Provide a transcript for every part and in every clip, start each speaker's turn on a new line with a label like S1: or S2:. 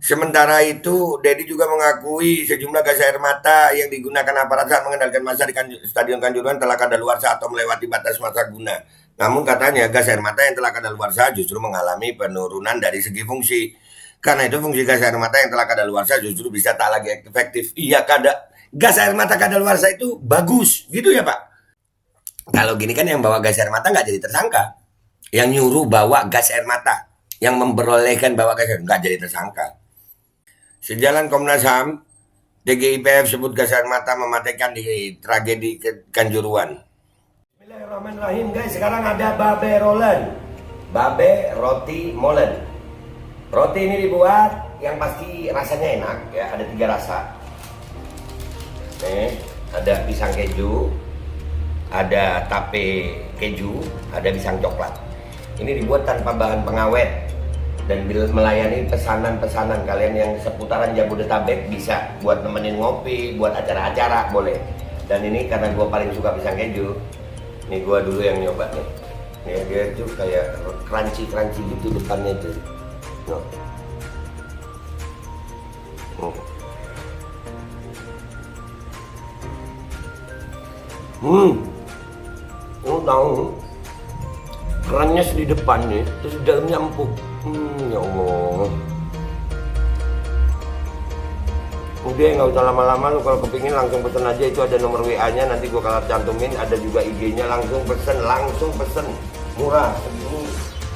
S1: Sementara itu, Dedi juga mengakui sejumlah gas air mata yang digunakan aparat saat mengendalikan massa di Stadion Kanjuruhan telah kadaluarsa atau melewati batas masa guna. Namun katanya gas air mata yang telah kadaluarsa justru mengalami penurunan dari segi fungsi. Karena itu fungsi gas air mata yang telah kadaluarsa justru bisa tak lagi efektif. Iya, gas air mata kadaluarsa itu bagus, gitu ya Pak? Kalau gini kan yang bawa gas air mata nggak jadi tersangka. Yang nyuruh bawa gas air mata, yang memperolehkan bawa gas air nggak jadi tersangka. Sejalan Komnas HAM, TGIPF sebut gas air mata mematikan di tragedi Kanjuruhan. Bismillahirrahmanirrahim guys, sekarang ada babe rolen. Babe roti molen. Roti ini dibuat yang pasti rasanya enak ya, ada 3 rasa. Nih, ada pisang keju, ada tape keju, ada pisang coklat. Ini dibuat tanpa bahan pengawet dan melayani pesanan-pesanan kalian yang seputaran Jabodetabek, bisa buat nemenin ngopi, buat acara-acara boleh. Dan ini karena gue paling suka pisang keju, nih gue dulu yang nyoba nih. Nih dia tuh kayak crunchy gitu depannya tuh. No. Tahu kerannya di depan nih, terus di dalamnya empuk. Ya Allah. Udah nggak usah lama-lama, lu kalau kepingin langsung pesen aja, itu ada nomor WA-nya, nanti gua kalau cantumin, ada juga IG-nya, langsung pesen, murah segini,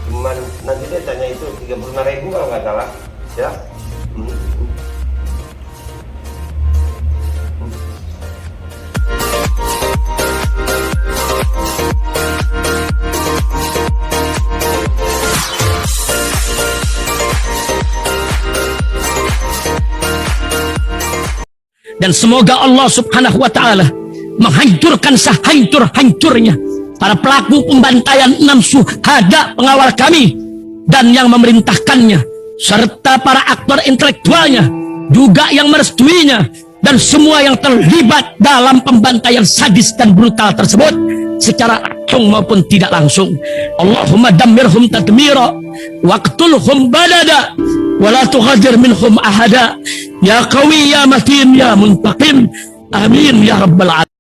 S1: cuman nanti dia tanya itu 35.000 kalau nggak salah, ya.
S2: Dan semoga Allah subhanahu wa ta'ala menghancurkan sehancur-hancurnya para pelaku pembantaian 6 syuhada pengawal kami dan yang memerintahkannya, serta para aktor intelektualnya juga yang merestuinya, dan semua yang terlibat dalam pembantaian sadis dan brutal tersebut secara langsung maupun tidak langsung. Allahumma dammirhum tadmira waqtulhum badada wala tughadir minhum ahada ya qawi ya matin ya muntaqim, amin ya rabbal alamin.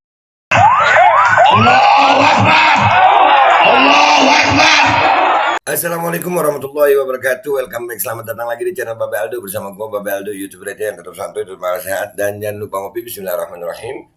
S1: Allahu Akbar. Allahu Akbar. Assalamualaikum warahmatullahi wabarakatuh. Welcome back, selamat datang lagi di channel Babe Aldo bersama gue Babe Aldo, YouTuber yang tetap santuy, tetap sehat, dan jangan lupa ngopi. Bismillahirrahmanirrahim.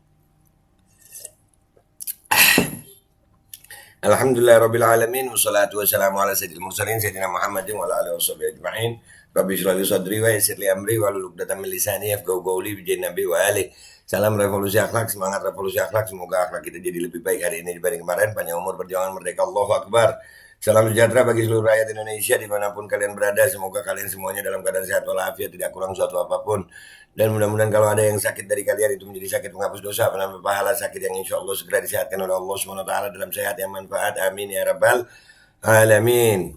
S1: Alhamdulillahirabbil alamin, wassalatu wassalamu ala sayyidil mursalin sayyidina Muhammadin wa ala alihi washabihi ajma'in. Rabbi shrah li sadri wa yassir li amri wahlul 'uqdatam min lisani yafqahu qawli bi nabi wa ali. Salam revolusi akhlak, semangat revolusi akhlak. Semoga akhlak kita jadi lebih baik hari ini dibanding kemarin. Panjang umur, perjuangan merdeka. Allahu Akbar. Salam sejahtera bagi seluruh rakyat Indonesia dimanapun kalian berada. Semoga kalian semuanya dalam keadaan sehat walafiat, tidak kurang suatu apapun. Dan mudah-mudahan kalau ada yang sakit dari kalian itu menjadi sakit penghapus dosa, penambah pahala, sakit yang insya Allah segera disehatkan oleh Allah SWT dalam sehat yang manfaat. Amin ya rabbal alamin.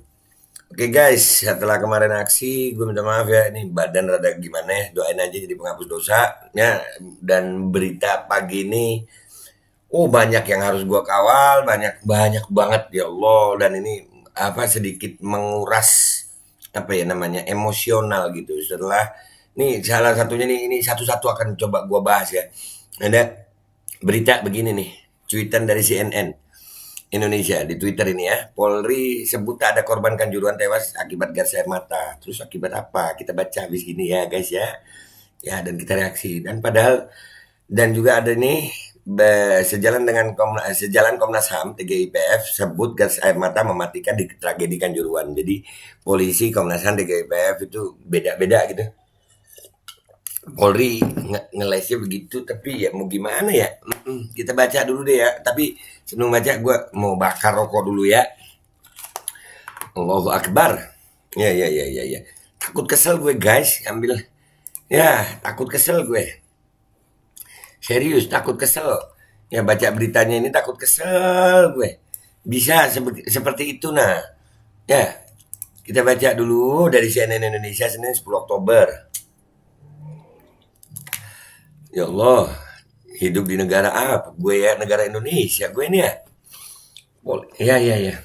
S1: Oke guys, setelah kemarin aksi, gue minta maaf ya, ini badan rada gimana ya, doain aja jadi penghapus dosa ya. Dan berita pagi ini, banyak yang harus gue kawal, banyak banget ya Allah. Dan ini sedikit menguras emosional gitu. Setelah nih salah satunya nih, ini satu-satu akan coba gue bahas ya. Ada berita begini nih, cuitan dari CNN Indonesia di Twitter ini ya. Polri sebut ada korban Kanjuruhan tewas akibat gas air mata. Terus akibat apa? Kita baca habis gini ya guys ya. Ya, dan kita reaksi. Dan juga ada nih, sejalan Komnas HAM, TGIPF sebut gas air mata mematikan di tragedi Kanjuruhan. Jadi polisi, Komnas HAM, TGIPF itu beda-beda gitu. Polri ngelesnya begitu, tapi ya mau gimana ya. Kita baca dulu deh ya. Tapi sebelum baca, gue mau bakar rokok dulu ya. Allahu Akbar. Ya. Takut kesel gue guys, ambil. Ya, takut kesel gue. Serius, takut kesel. Ya, baca beritanya ini takut kesel gue. Bisa seperti itu nah. Ya, kita baca dulu dari CNN Indonesia, Senin 10 Oktober. Ya Allah, hidup di negara apa? Gue ya, negara Indonesia. Gue ini ya. Ya.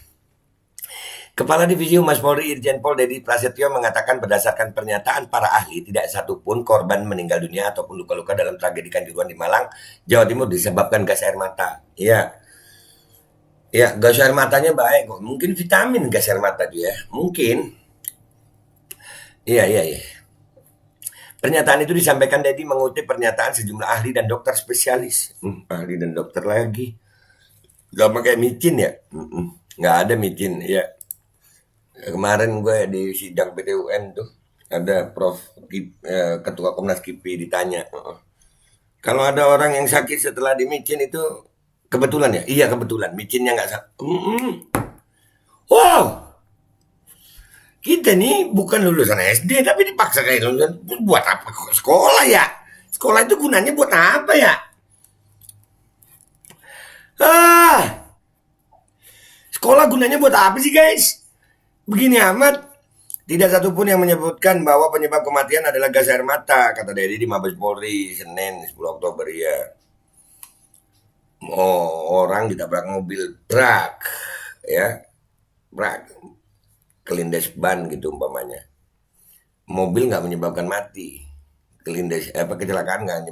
S1: Kepala Divisi Humas Polri Irjen Pol Dedi Prasetyo mengatakan berdasarkan pernyataan para ahli tidak satupun korban meninggal dunia ataupun luka-luka dalam tragedi Kanjuruhan di Malang, Jawa Timur disebabkan gas air mata. Iya, ya gas air matanya baik kok. Mungkin vitamin gas air mata dia, mungkin. Iya, iya, iya. Pernyataan itu disampaikan Dedi mengutip pernyataan sejumlah ahli dan dokter spesialis. Ahli dan dokter lagi. Gak pakai micin ya? Nggak ada micin, ya. Kemarin gue di sidang PTUN tuh ada Ketua Komnas KIPI ditanya, kalau ada orang yang sakit setelah dimicin itu kebetulan ya? Iya kebetulan, micinnya nggak sakit. Wow, kita nih bukan lulusan SD tapi dipaksa kayak lulusan. Buat apa sekolah ya? Sekolah itu gunanya buat apa ya? Sekolah gunanya buat apa sih guys? Begini amat. Tidak satupun yang menyebutkan bahwa penyebab kematian adalah gas air mata, kata Dedi di Mabes Polri Senin 10 Oktober ya. Orang ditabrak mobil truk ya, brak, kelindes ban gitu umpamanya. Mobil nggak menyebabkan mati, kelindes kecelakaan nggak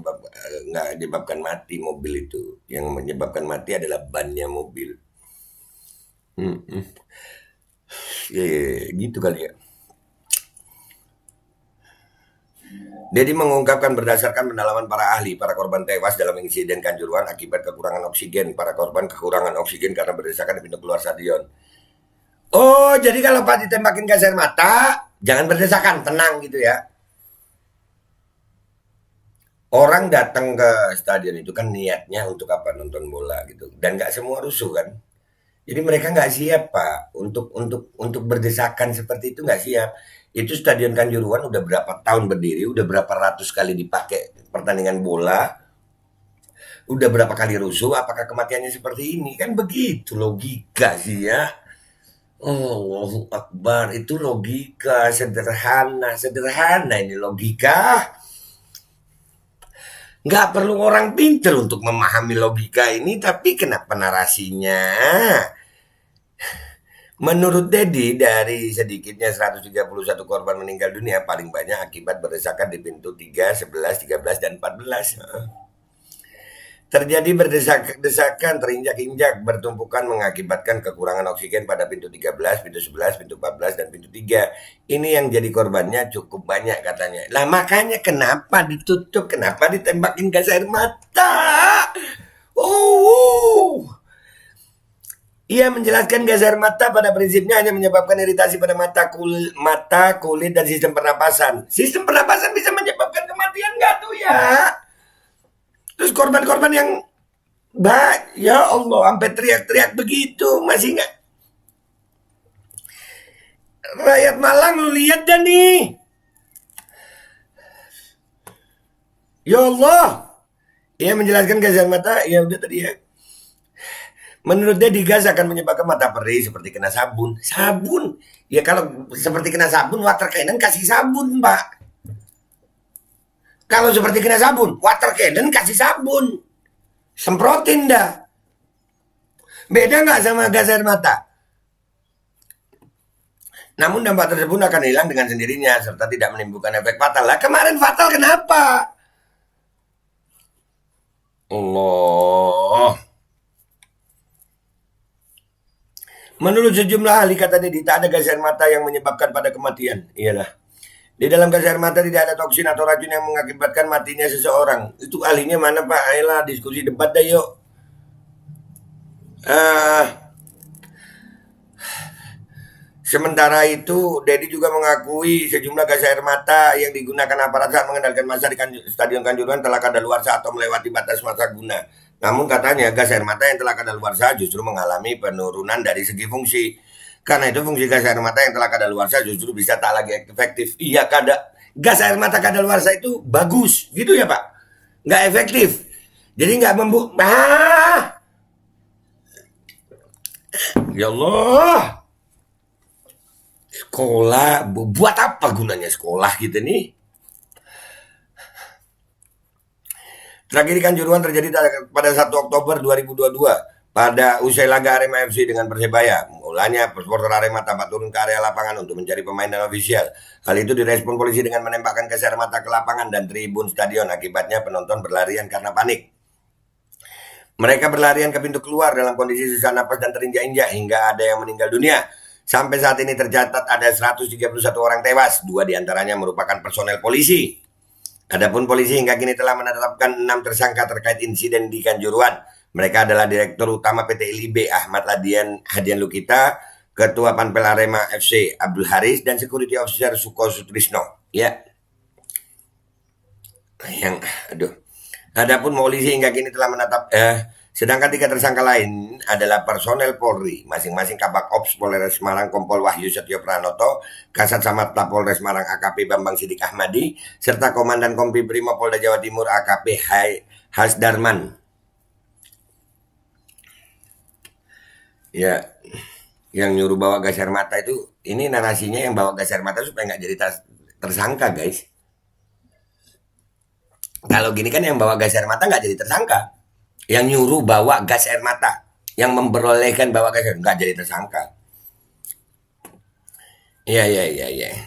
S1: menyebabkan mati mobil itu. Yang menyebabkan mati adalah bannya mobil. Ya, gitu kali ya. Dedi mengungkapkan berdasarkan pendalaman para ahli, para korban tewas dalam insiden Kanjuruhan akibat kekurangan oksigen. Para korban kekurangan oksigen karena berdesakan di pintu keluar stadion. Oh, jadi kalau Pak ditembakin gas air mata, jangan berdesakan, tenang gitu ya. Orang datang ke stadion itu kan niatnya untuk apa? Nonton bola gitu. Dan nggak semua rusuh kan. Jadi mereka nggak siap Pak untuk berdesakan seperti itu, nggak siap. Itu Stadion Kanjuruhan udah berapa tahun berdiri, udah berapa ratus kali dipakai pertandingan bola, udah berapa kali rusuh, apakah kematiannya seperti ini? Kan begitu logika sih ya. Allahu Akbar, itu logika sederhana ini logika. Nggak perlu orang pinter untuk memahami logika ini, tapi kenapa narasinya? Menurut Dedi, dari sedikitnya 131 korban meninggal dunia, paling banyak akibat berdesakan di pintu 3, 11, 13, dan 14. Terjadi berdesak-desakan, terinjak-injak, bertumpukan mengakibatkan kekurangan oksigen pada pintu 13, pintu 11, pintu 14, dan pintu 3. Ini yang jadi korbannya cukup banyak katanya. Lah makanya kenapa ditutup, kenapa ditembakin gas air mata? Ia menjelaskan gas air mata pada prinsipnya hanya menyebabkan iritasi pada mata, kulit, dan sistem pernapasan. Sistem pernapasan bisa menyebabkan kematian nggak tuh ya? Terus korban-korban yang ya Allah, sampai teriak-teriak begitu, masih nggak? Rakyat Malang, lu lihat dah nih. Ya Allah. Ia menjelaskan gas air mata, ya udah tadi ya. Menurut dia gas akan menyebabkan mata perih seperti kena sabun. Sabun? Ya kalau seperti kena sabun, water cannon kasih sabun, Pak. Kalau seperti kena sabun, water cannon kasih sabun. Semprotin dah. Beda nggak sama gas air mata? Namun dampak tersebut akan hilang dengan sendirinya serta tidak menimbulkan efek fatal. Lah kemarin fatal kenapa? Allah. Menurut sejumlah ahli kata Dedi, tak ada gas air mata yang menyebabkan pada kematian. Iyalah. Di dalam gas air mata tidak ada toksin atau racun yang mengakibatkan matinya seseorang. Itu ahlinya mana Pak? Ayolah diskusi debat dah yuk. Sementara itu, Dedi juga mengakui sejumlah gas air mata yang digunakan aparat saat mengendalikan massa di Stadion Kanjuruhan telah kadaluarsa atau melewati batas masa guna. Namun katanya gas air mata yang telah kadaluarsa justru mengalami penurunan dari segi fungsi. Karena itu fungsi gas air mata yang telah kadaluarsa justru bisa tak lagi efektif. Iya, gas air mata kadaluarsa itu bagus, gitu ya Pak? Nggak efektif. Jadi nggak Ya Allah. Sekolah, buat apa gunanya sekolah gitu nih? Tragedi Kanjuruhan terjadi pada 1 Oktober 2022. pada usai laga Arema FC dengan Persebaya. Mulanya supporter Arema tampak turun ke area lapangan untuk mencari pemain dan ofisial. Hal itu direspon polisi dengan menembakkan gas air mata ke lapangan dan tribun stadion. Akibatnya penonton berlarian karena panik. Mereka berlarian ke pintu keluar dalam kondisi susah napas dan terinjak-injak hingga ada yang meninggal dunia. Sampai saat ini tercatat ada 131 orang tewas, 2 diantaranya merupakan personel polisi. Adapun polisi hingga kini telah menetapkan 6 tersangka terkait insiden di Kanjuruhan. Mereka adalah Direktur Utama PT LIB Ahmad Hadian Lukita, Ketua Panpel Arema FC Abdul Haris, dan Security Officer Suko Sutrisno. Ya. Adapun polisi hingga kini telah sedangkan 3 tersangka lain adalah personel Polri, masing-masing Kabak Ops Polres Semarang Kompol Wahyu Setio Pranoto, Kasat Samapta Polres Semarang AKP Bambang Sidik Ahmadi, serta Komandan Kompi Brimo Polda Jawa Timur AKP Hasdarman. Ya, yang nyuruh bawa gas air mata itu, ini narasinya yang bawa gas air mata supaya nggak jadi tersangka, guys. Kalau gini kan yang bawa gas air mata nggak jadi tersangka. Yang nyuruh bawa gas air mata, yang memperolehkan bawa gas air nggak jadi tersangka. Iya.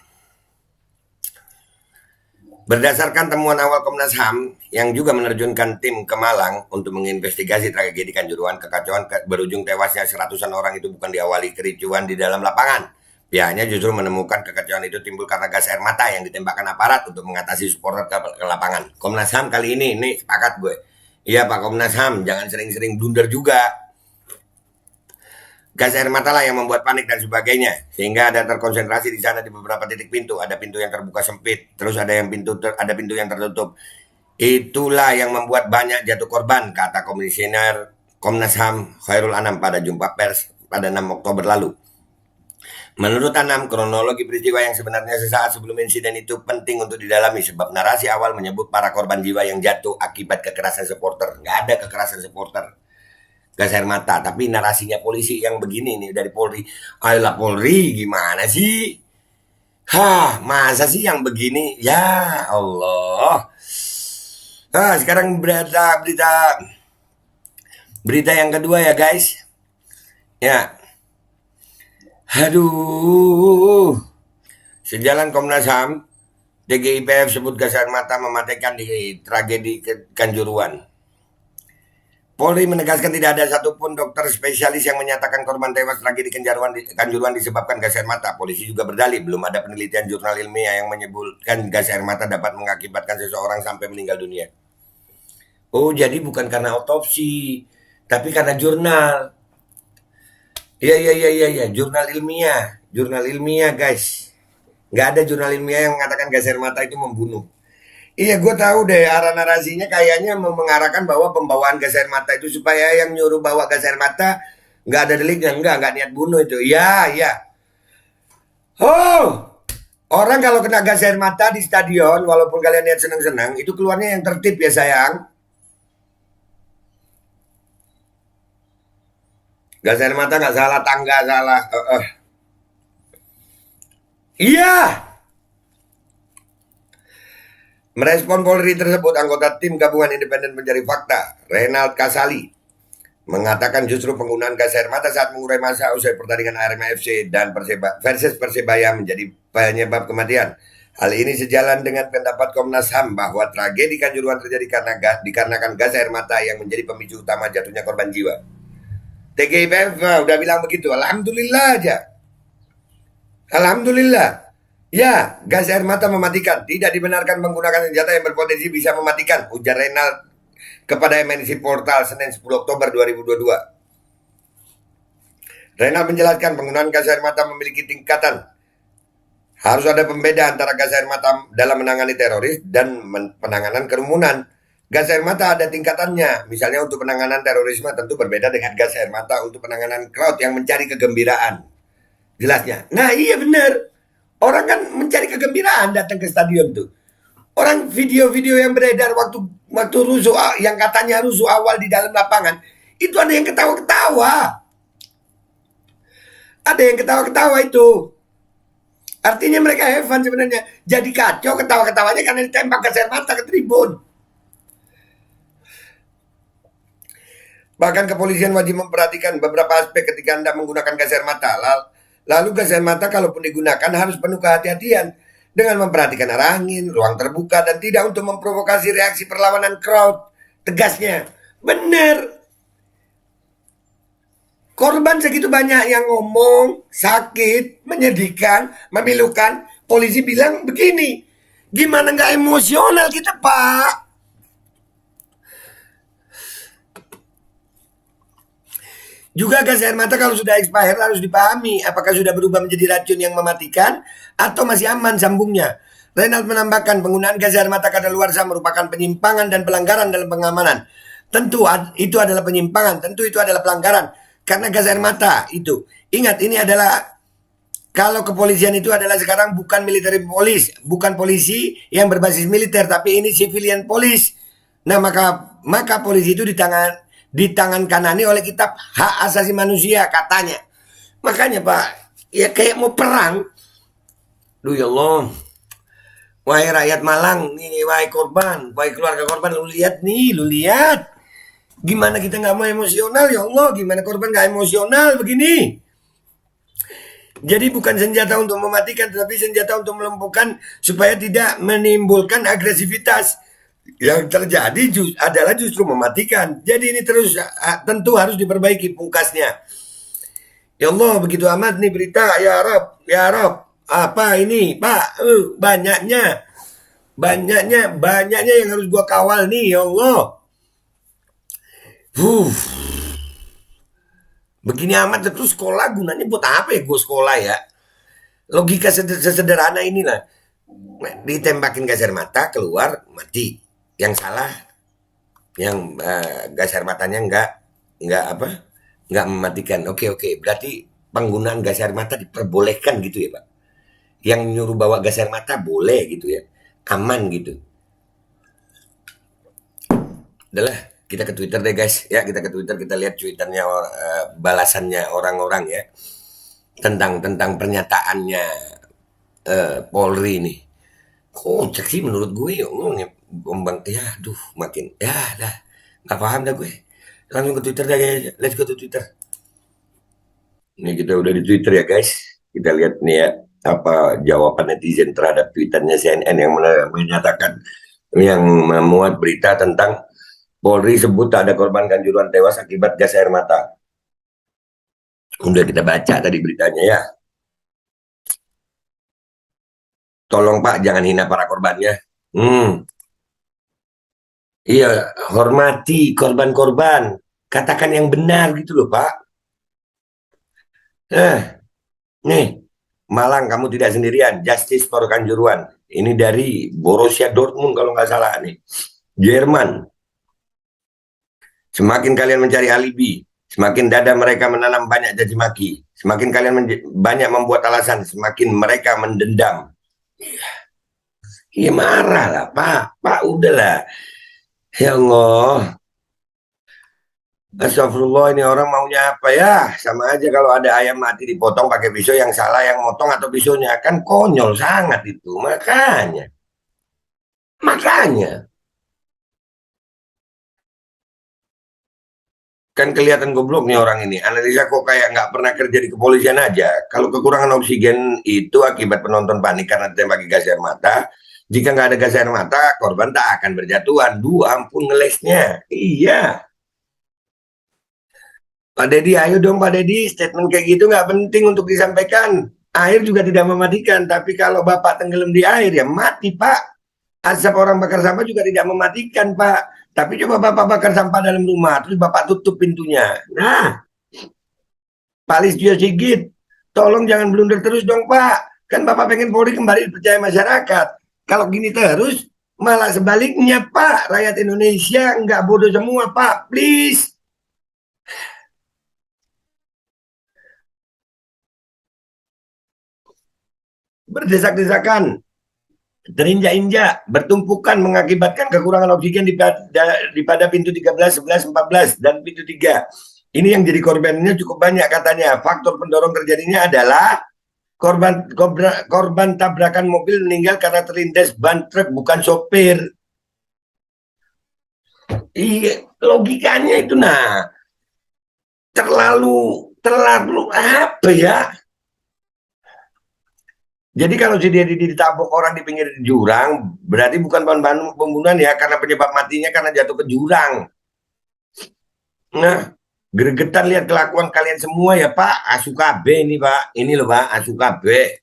S1: Berdasarkan temuan awal Komnas HAM yang juga menerjunkan tim ke Malang untuk menginvestigasi tragedi Kanjuruhan, kekacauan berujung tewasnya seratusan orang itu bukan diawali kericuan di dalam lapangan. Pihaknya justru menemukan kekacauan itu timbul karena gas air mata yang ditembakkan aparat untuk mengatasi supporter ke lapangan. Komnas HAM kali ini sepakat gue. Iya Pak Komnas HAM, jangan sering-sering blunder juga. Gas air mata lah yang membuat panik dan sebagainya, sehingga ada terkonsentrasi di sana di beberapa titik pintu. Ada pintu yang terbuka sempit, terus ada pintu yang tertutup. Itulah yang membuat banyak jatuh korban, kata Komisioner Komnas HAM Khairul Anam pada jumpa pers pada 6 Oktober lalu. Menurut Anam, kronologi peristiwa yang sebenarnya sesaat sebelum insiden itu penting untuk didalami sebab narasi awal menyebut para korban jiwa yang jatuh akibat kekerasan supporter. Nggak ada kekerasan supporter. Gas air mata. Tapi narasinya polisi yang begini nih dari Polri. Ayolah Polri, gimana sih? Masa sih yang begini? Ya Allah. Sekarang berita yang kedua ya guys. Ya. Aduh, sejalan Komnas HAM, TGIPF sebut gas air mata mematikan di tragedi Kanjuruhan. Polri menegaskan tidak ada satupun dokter spesialis yang menyatakan korban tewas tragedi Kanjuruhan disebabkan gas air mata. Polisi juga berdalih belum ada penelitian jurnal ilmiah yang menyebutkan gas air mata dapat mengakibatkan seseorang sampai meninggal dunia. Oh, jadi bukan karena otopsi, tapi karena jurnal. Iya, jurnal ilmiah guys. Nggak ada jurnal ilmiah yang mengatakan gas air mata itu membunuh. Iya, gue tahu deh arah narasinya kayaknya mau mengarahkan bahwa pembawaan gas air mata itu supaya yang nyuruh bawa gas air mata nggak ada deliknya, nggak niat bunuh itu. Iya. Orang kalau kena gas air mata di stadion, walaupun kalian lihat senang-senang, itu keluarnya yang tertib ya sayang. Gas air mata nggak salah, tangga salah. Iya. Merespon Polri tersebut, anggota tim gabungan independen pencari fakta, Renald Kasali, mengatakan justru penggunaan gas air mata saat mengurai massa usai pertandingan Arema FC dan versus Persebaya menjadi penyebab kematian. Hal ini sejalan dengan pendapat Komnas HAM bahwa tragedi Kanjuruhan terjadi dikarenakan gas air mata yang menjadi pemicu utama jatuhnya korban jiwa. TGIPF udah bilang begitu, alhamdulillah aja. Alhamdulillah. Ya, gas air mata mematikan. Tidak dibenarkan menggunakan senjata yang berpotensi bisa mematikan, ujar Renald kepada MNC Portal Senin 10 Oktober 2022. Renald menjelaskan penggunaan gas air mata memiliki tingkatan. Harus ada pembeda antara gas air mata dalam menangani teroris dan penanganan kerumunan. Gas air mata ada tingkatannya. Misalnya untuk penanganan terorisme tentu berbeda dengan gas air mata untuk penanganan crowd yang mencari kegembiraan. Jelasnya. Nah iya benar. Orang kan mencari kegembiraan datang ke stadion tuh. Orang video-video yang beredar waktu rusuh, yang katanya rusuh awal di dalam lapangan, itu ada yang ketawa-ketawa. Ada yang ketawa-ketawa itu. Artinya mereka have fun sebenarnya. Jadi kacau ketawa-ketawanya karena ditembak gas air mata ke tribun. Bahkan kepolisian wajib memperhatikan beberapa aspek ketika Anda menggunakan gas air mata. Lalu gas air mata kalaupun digunakan harus penuh kehati-hatian dengan memperhatikan arah angin, ruang terbuka, dan tidak untuk memprovokasi reaksi perlawanan crowd. Tegasnya, benar. Korban segitu banyak yang ngomong, sakit, menyedihkan, memilukan. Polisi bilang begini, gimana nggak emosional kita, Pak? Juga gas air mata kalau sudah expired harus dipahami apakah sudah berubah menjadi racun yang mematikan atau masih aman sambungnya. Reynald menambahkan penggunaan gas air mata kadaluarsa merupakan penyimpangan dan pelanggaran dalam pengamanan. Tentu itu adalah penyimpangan, tentu itu adalah pelanggaran. Karena gas air mata itu, ingat ini adalah, kalau kepolisian itu adalah sekarang bukan military police, bukan polisi yang berbasis militer, tapi ini civilian police. Nah, maka polisi itu di tangan kanani oleh kitab hak asasi manusia katanya. Makanya Pak, ya kayak mau perang. Duh ya Allah. Wahai rakyat Malang, nih wahai korban, wahai keluarga korban, lu lihat nih, lu lihat. Gimana kita nggak mau emosional ya Allah, gimana korban nggak emosional begini. Jadi bukan senjata untuk mematikan, tetapi senjata untuk melumpuhkan supaya tidak menimbulkan agresivitas. Yang terjadi adalah justru mematikan. Jadi ini terus tentu harus diperbaiki pungkasnya. Ya Allah, begitu amat nih berita, ya Rob, ya Rob. Apa ini, Pak? Banyaknya yang harus gua kawal nih, ya Allah. Begini amat terus sekolah gunanya buat apa ya gue sekolah ya? Logika sesederhana inilah. Ditembakin gas air mata keluar mati. Yang salah yang gas air matanya nggak mematikan. Oke, berarti penggunaan gas air mata diperbolehkan gitu ya Pak? Yang nyuruh bawa gas air mata boleh gitu ya, aman gitu. Adalah kita ke Twitter deh guys ya, kita ke Twitter, kita lihat twitternya balasannya orang-orang ya tentang pernyataannya Polri ini. Kocak sih menurut gue ya, gombang ya, aduh makin ya dah nggak paham dah gue. Langsung ke Twitter deh guys, let's go to Twitter. Ini kita udah di Twitter ya guys, kita lihat nih ya apa jawaban netizen terhadap tweetannya CNN yang menyatakan, yang memuat berita tentang Polri sebut tak ada korban Kanjuruhan tewas akibat gas air mata. Udah kita baca tadi beritanya ya. Tolong Pak, jangan hina para korbannya. Iya, hormati korban-korban. Katakan yang benar gitu loh Pak. Nih, Malang kamu tidak sendirian. Justice for Kanjuruhan. Ini dari Borussia Dortmund kalau nggak salah nih. Jerman. Semakin kalian mencari alibi, semakin dada mereka menanam banyak caci maki. Semakin kalian banyak membuat alasan, semakin mereka mendendam. Iya marah lah Pak. Pak udahlah. Ya Allah. Astagfirullah, ini orang maunya apa ya? Sama aja kalau ada ayam mati dipotong pakai pisau, yang salah yang motong atau pisaunya. Kan konyol sangat itu. Makanya. Kan kelihatan goblok nih orang ini. Analisa kok kayak nggak pernah kerja di kepolisian aja. Kalau kekurangan oksigen itu akibat penonton panik karena ditembaki gas air mata. Jika nggak ada gas air mata, korban tak akan berjatuhan. Duh, ampun ngelesnya. Iya. Pak Deddy, ayo dong Pak Deddy. Statement kayak gitu nggak penting untuk disampaikan. Air juga tidak mematikan. Tapi kalau Bapak tenggelam di air, ya mati Pak. Asap orang bakar sampah juga tidak mematikan Pak. Tapi coba Bapak bakar sampah dalam rumah, terus Bapak tutup pintunya. Nah, Pak Listio Sigit, tolong jangan blunder terus dong Pak. Kan Bapak pengen Polri kembali dipercaya masyarakat. Kalau gini terus, malah sebaliknya Pak. Rakyat Indonesia nggak bodoh semua Pak, please. Berdesak-desakan, terinjak-injak, bertumpukan mengakibatkan kekurangan oksigen pada pintu 13, 11, 14, dan pintu 3. Ini yang jadi korbannya cukup banyak katanya. Faktor pendorong terjadinya adalah korban tabrakan mobil meninggal karena terlindas ban truk, bukan sopir. Iya, logikanya itu nah. terlalu apa ya? Jadi kalau si Dedi ditabok orang di pinggir jurang, berarti bukan pembunuhan ya, karena penyebab matinya karena jatuh ke jurang. Nah, gregetan lihat kelakuan kalian semua ya Pak. Asukabe ini Pak. Ini loh Pak, Asukabe.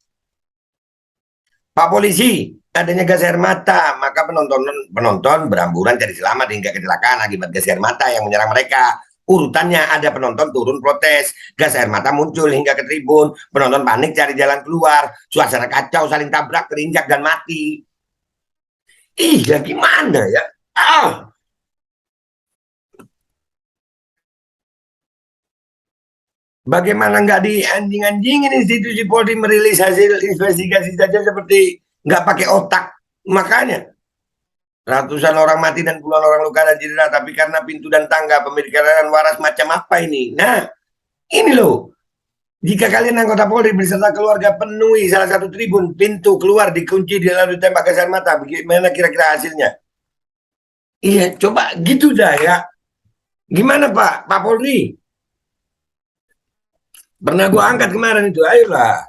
S1: Pak Polisi, adanya gas air mata, maka penonton beramburan cari selamat hingga kecelakaan akibat gas air mata yang menyerang mereka. Urutannya ada penonton turun protes, gas air mata muncul hingga ke tribun, penonton panik cari jalan keluar, suasana kacau, saling tabrak, terinjak dan mati. Ih, ya gimana ya? Ah, bagaimana nggak di anjing-anjingin institusi Polri merilis hasil investigasi saja seperti nggak pakai otak? Makanya ratusan orang mati dan puluhan orang luka dan cedera, tapi karena pintu dan tangga pemilik kendaraan waras macam apa ini? Nah, ini loh. Jika kalian anggota Polri beserta keluarga penuhi salah satu tribun, pintu keluar dikunci di lalu ditembak gas air mata, bagaimana kira-kira hasilnya? Iya, coba gitu dah ya. Gimana Pak Polri? Pernah gua angkat kemarin itu, ayolah.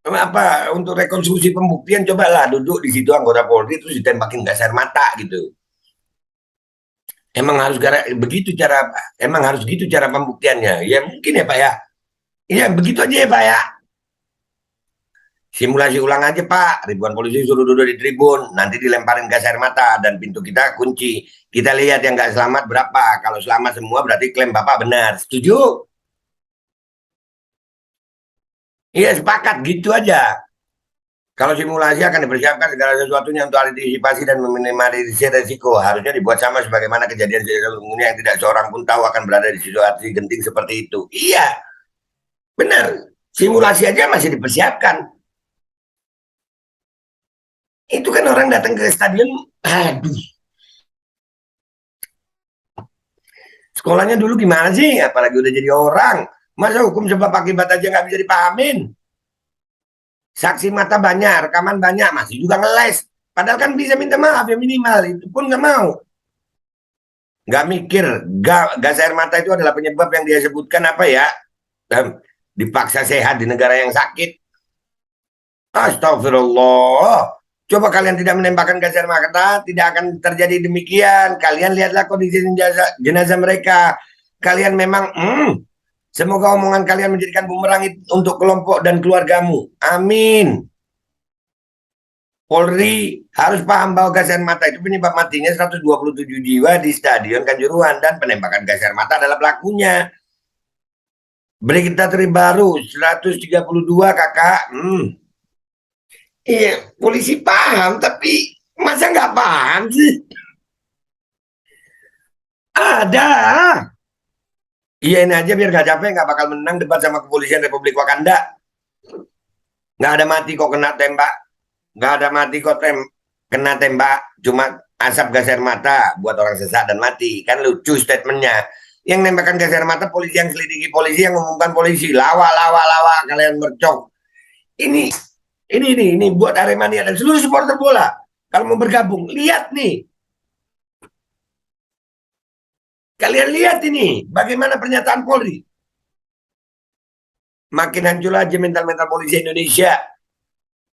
S1: Apa untuk rekonstruksi pembuktian cobalah duduk di situ anggota Polri terus ditembakin gas air mata gitu. Begitu cara emang harus gitu cara pembuktiannya. Ya mungkin ya Pak ya. Iya begitu aja ya Pak ya. Simulasi ulang aja Pak. Ribuan polisi suruh duduk di tribun, nanti dilemparin gas air mata dan pintu kita kunci. Kita lihat yang nggak selamat berapa. Kalau selamat semua berarti klaim Bapak benar. Setuju? Iya sepakat gitu aja. Kalau simulasi akan dipersiapkan segala sesuatunya untuk antisipasi dan meminimalisir resiko. Harusnya dibuat sama sebagaimana kejadian sesungguhnya yang tidak seorang pun tahu akan berada di situasi genting seperti itu. Iya, benar. Simulasi aja masih dipersiapkan. Itu kan orang datang ke stadion, aduh. Sekolahnya dulu gimana sih? Apalagi udah jadi orang. Masa hukum sebab akibat aja nggak bisa dipahamin? Saksi mata banyak, rekaman banyak, masih juga ngeles. Padahal kan bisa minta maaf ya minimal. Itu pun nggak mau. Nggak mikir gas air mata itu adalah penyebab yang dia sebutkan apa ya, dipaksa sehat di negara yang sakit. Astagfirullah. Coba kalian tidak menembakkan gas air mata, tidak akan terjadi demikian. Kalian lihatlah kondisi jenazah mereka. Kalian memang semoga omongan kalian menjadikan bumerang untuk kelompok dan keluargamu. Amin. Polri harus paham bahwa gas air mata itu penyebab matinya 127 jiwa di Stadion Kanjuruhan dan penembakan gas air mata adalah pelakunya. Berita terbaru 132 kakak. Iya, polisi paham tapi masa nggak paham sih? Ada. Iya ini aja biar nggak capek nggak bakal menang debat sama kepolisian Republik Wakanda. Nggak ada mati kok kena tembak. Nggak ada mati kok kena tembak. Cuma asap gas air mata buat orang sesak dan mati. Kan lucu statementnya. Yang nembakan gas air mata polisi yang selidiki polisi yang mengumumkan polisi. Lawa, lawa, lawa. Kalian mercok. Ini, ini buat Aremania dan seluruh supporter bola. Kalau mau bergabung, lihat nih. Kalian lihat ini. Bagaimana pernyataan Polri. Makin hancur aja mental-mental polisi Indonesia.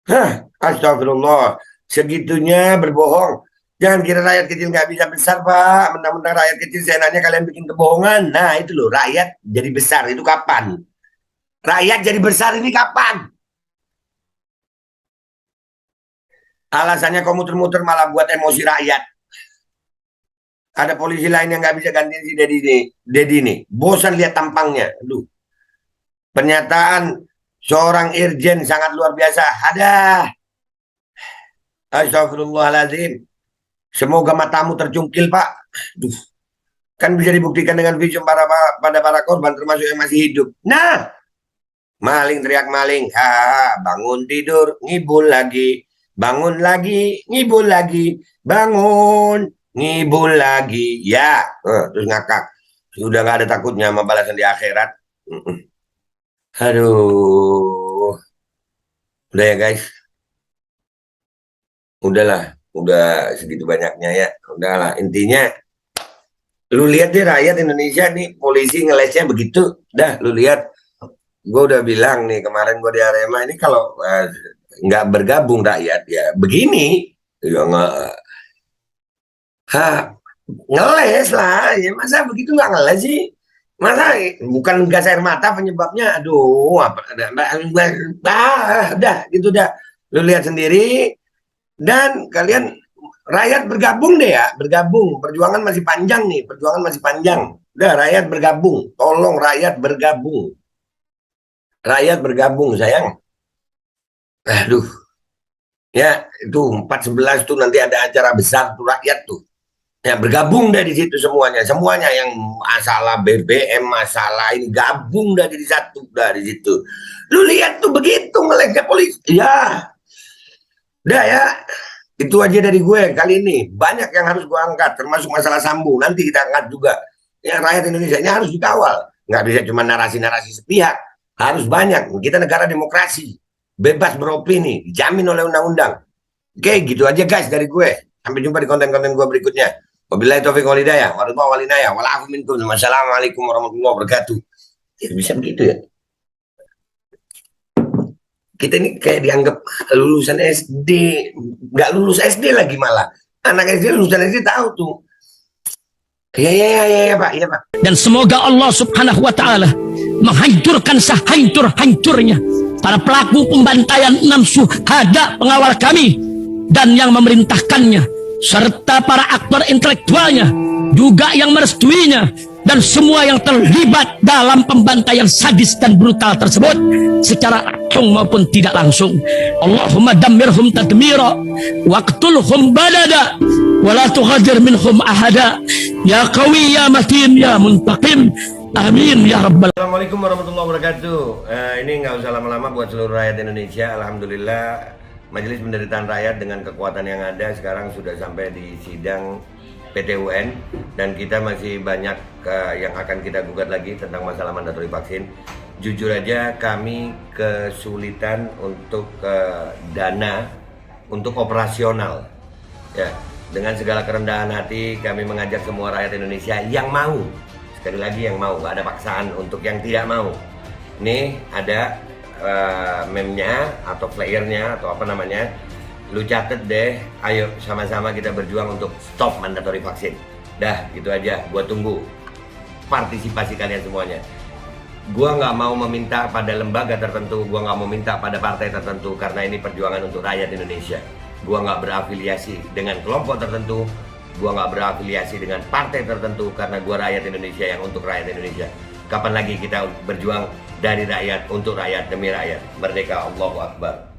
S1: Hah, astagfirullah. Segitunya berbohong. Jangan kira rakyat kecil nggak bisa besar, Pak. Mentang-mentang rakyat kecil seenaknya kalian bikin kebohongan. Nah, itu loh, rakyat jadi besar. Itu kapan? Rakyat jadi besar ini kapan? Alasannya kau muter-muter malah buat emosi rakyat. Ada polisi lain yang nggak bisa gantiin si Dedi ini. Bosan lihat tampangnya. Aduh. Pernyataan seorang irjen sangat luar biasa. Ada. Astagfirullahaladzim. Semoga matamu tercungkil, Pak. Duh, kan bisa dibuktikan dengan visum pada para korban termasuk yang masih hidup. Nah, maling teriak maling. Bangun tidur, ngibul lagi. Bangun lagi, ngibul lagi. Bangun, ngibul lagi. Ya, terus ngakak. Sudah nggak ada takutnya sama balasan di akhirat. Aduh, udah ya guys. Udahlah, udah segitu banyaknya ya. Udahlah, intinya Lu lihat deh rakyat Indonesia nih, polisi ngelesnya begitu. Dah, lu lihat. Gue udah bilang nih kemarin gue di Arema ini kalau nggak bergabung rakyat ya begini. Ya nggak, ha, ngeles lah. Ya masa begitu nggak ngeles sih? Masa bukan gas air mata penyebabnya? Aduh, apa? Dah, gitu dah. Lu lihat sendiri dan kalian rakyat bergabung deh ya, bergabung. Perjuangan masih panjang nih, perjuangan masih panjang. Udah rakyat bergabung, tolong rakyat bergabung. Rakyat bergabung, sayang. Aduh, ya itu 4/11 tuh nanti ada acara besar tuh rakyat tuh. Ya bergabung dari situ semuanya, semuanya yang masalah BBM, masalah ini gabung dari satu dari situ. Lu lihat tuh begitu ngeleknya polisi. Ya, udah ya. Itu aja dari gue kali ini. Banyak yang harus gue angkat, termasuk masalah Sambu. Nanti kita angkat juga. Ya rakyat Indonesia ini harus dikawal. Nggak bisa cuma narasi-narasi sepihak. Harus banyak. Kita negara demokrasi. Bebas beropini. Dijamin oleh undang-undang. Oke, gitu aja guys dari gue. Sampai jumpa di konten-konten gue berikutnya. Wabillahi taufiq wal hidayah. Wassalamualaikum warahmatullahi wabarakatuh. Ya, bisa begitu ya. Kita ini kayak dianggap lulusan SD, nggak lulus SD lagi malah. Anak SD lulusan SD tahu tuh. Ya Pak, iya Pak.
S2: Dan semoga Allah subhanahu wa ta'ala menghancurkan sehancur-hancurnya para pelaku pembantaian 6 syuhada pengawal kami dan yang memerintahkannya, serta para aktor intelektualnya juga yang merestuinya, dan semua yang terlibat dalam pembantaian sadis dan brutal tersebut secara langsung maupun tidak langsung. Allahumma dammirhum tadmira waqtulhum balada wala tughadir minhum ahada ya qawi ya matin ya muntaqim amin ya rabbal.
S1: Assalamualaikum warahmatullahi wabarakatuh. Ini nggak usah lama-lama buat seluruh rakyat Indonesia. Alhamdulillah Majelis Penderitaan Rakyat dengan kekuatan yang ada sekarang sudah sampai di sidang PT UN, dan kita masih banyak yang akan kita gugat lagi tentang masalah mandatori vaksin. Jujur aja kami kesulitan untuk dana untuk operasional. Ya, dengan segala kerendahan hati kami mengajak semua rakyat Indonesia yang mau, sekali lagi yang mau, gak ada paksaan untuk yang tidak mau. Nih ada meme-nya atau flyernya atau apa namanya. Lu catet deh, ayo sama-sama kita berjuang untuk stop mandatori vaksin. Dah, gitu aja, gua tunggu partisipasi kalian semuanya. Gua nggak mau meminta pada lembaga tertentu, gua nggak mau minta pada partai tertentu, karena ini perjuangan untuk rakyat Indonesia. Gua nggak berafiliasi dengan kelompok tertentu, gua nggak berafiliasi dengan partai tertentu, karena gua rakyat Indonesia yang untuk rakyat Indonesia. Kapan lagi kita berjuang dari rakyat, untuk rakyat, demi rakyat. Merdeka, Allahu Akbar.